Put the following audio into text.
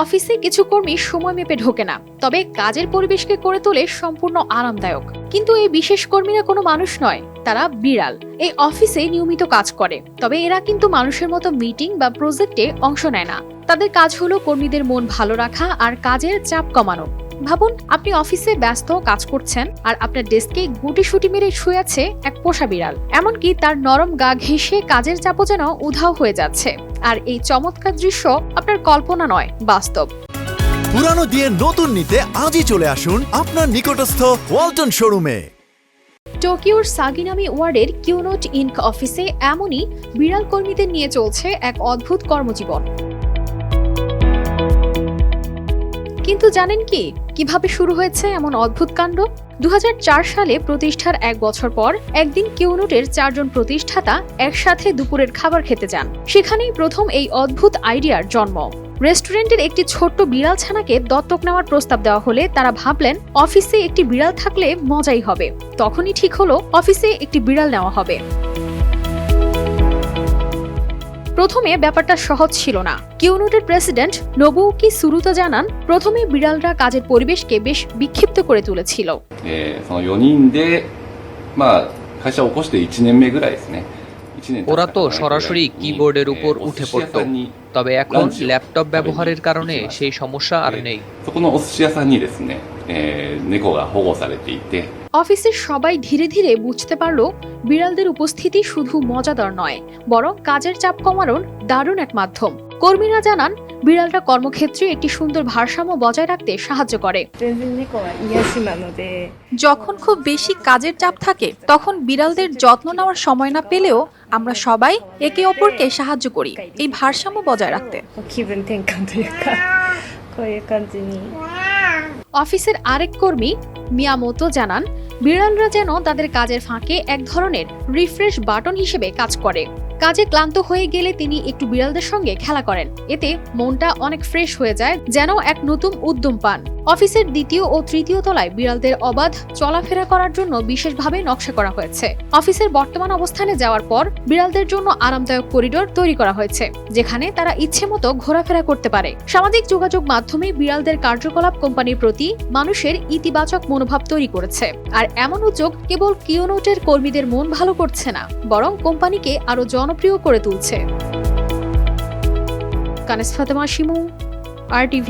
অফিসে কিছু কর্মী সময় মেপে ঢোকে না, তবে কাজের পরিবেশকে করে তোলে সম্পূর্ণ আরামদায়ক। কিন্তু এই বিশেষ কর্মীরা কোনো মানুষ নয়, তারা বিড়াল। এই অফিসে নিয়মিত কাজ করে, তবে এরা কিন্তু মানুষের মতো মিটিং বা প্রজেক্টে অংশ নেয় না। তাদের কাজ হলো কর্মীদের মন ভালো রাখা আর কাজের চাপ কমানো। ভাবুন, আপনি অফিসে ব্যস্ত কাজ করছেন আর আপনার ডেস্কে গুটিসুটি মেরে শুয়ে আছে এক পোষা বিড়াল। এমনকি তার নরম গা ঘেঁষে কাজের চাপও যেন উধাও হয়ে যাচ্ছে। আর এই চমৎকার দৃশ্য আপনার কল্পনা নয়, বাস্তব। পুরানো দিয়ে নতুন নিতে আজই চলে আসুন আপনার নিকটস্থ ওয়ালটন শোরুমে। টোকিওর সাগিনামি ওয়ার্ডের কিউনোট ইনক অফিসে এমনই বিড়াল কর্মীদের নিয়ে চলছে এক অদ্ভুত কর্মজীবন। কিন্তু জানেন কি, কিভাবে শুরু হয়েছে এমন অদ্ভুত কাণ্ড? 2004 সালে প্রতিষ্ঠার 1 বছর পর একদিন কিউনোটের 4 জন প্রতিষ্ঠাতা একসাথে দুপুরের খাবার খেতে যান। সেখানেই প্রথম এই অদ্ভুত আইডিয়ার জন্ম। রেস্টুরেন্টের একটি ছোট্ট বিড়াল ছানাকে দত্তক নেওয়ার প্রস্তাব দেওয়া হলে তারা ভাবলেন অফিসে একটি বিড়াল থাকলে মজাই হবে। তখনই ঠিক হলো অফিসে একটি বিড়াল নেওয়া হবে। প্রথমে ব্যাপারটা সহজ ছিল না। কিউনোটের প্রেসিডেন্ট নোবুকি সুরুতা জানান, প্রথমে বিড়ালরা কাজের পরিবেশকে বেশ বিক্ষিপ্ত করে তুলেছিল। その4人で会社を起こして1年目ぐらいですね。ওরা তো সরাসরি কিবোর্ডের উপর উঠে পড়তো, তবে এখন ল্যাপটপ ব্যবহারের কারণে সেই সমস্যা আর নেই। そこのお寿司屋さんにですね、猫が保護されていて অফিসের সবাই ধীরে ধীরে বুঝতে পারল বিড়ালদের উপস্থিতি শুধু মজাদার নয়, বরং কাজের চাপ কমানোর দারুণ এক মাধ্যম। কর্মীরা জানান, বিড়ালটা কর্মক্ষেত্রে একটি সুন্দর ভারসাম্য বজায় রাখতে সাহায্য করে। যখন খুব বেশি কাজের চাপ থাকে তখন বিড়ালদের যত্ন নেওয়ার সময় না পেলেও আমরা সবাই একে অপরকে সাহায্য করি এই ভারসাম্য বজায় রাখতে। অফিসের আরেক কর্মী মিয়ামোতো জানান, বিড়ালরা যেন তাদের কাজের ফাঁকে এক ধরনের রিফ্রেশ বাটন হিসেবে কাজ করে। কাজে ক্লান্ত হয়ে গেলে তিনি একটু বিড়ালদের সঙ্গে খেলা করেন। এতে মনটা অনেক ফ্রেশ হয়ে যায়, যেন এক নতুন উদ্যম পান। অফিসের 2য় ও 3য় তলায় বিড়ালদের অবাধ চলাফেরা করার জন্য বিশেষভাবে নকশা করা হয়েছে। অফিসের বর্তমান অবস্থানে যাওয়ার পর বিড়ালদের জন্য আরামদায়ক করিডোর তৈরি করা হয়েছে, যেখানে তারা ইচ্ছে মতো ঘোরাফেরা করতে পারে। সামাজিক যোগাযোগ মাধ্যমে বিড়ালদের কার্যকলাপ কোম্পানির প্রতি মানুষের ইতিবাচক মনোভাব তৈরি করেছে। আর এমন উদ্যোগ কেবল কিউনোটের কর্মীদের মন ভালো করছে না, বরং কোম্পানিকে আরো জনপ্রিয় করে তুলছে। কানেস ফাতেমা শিমু, RTV।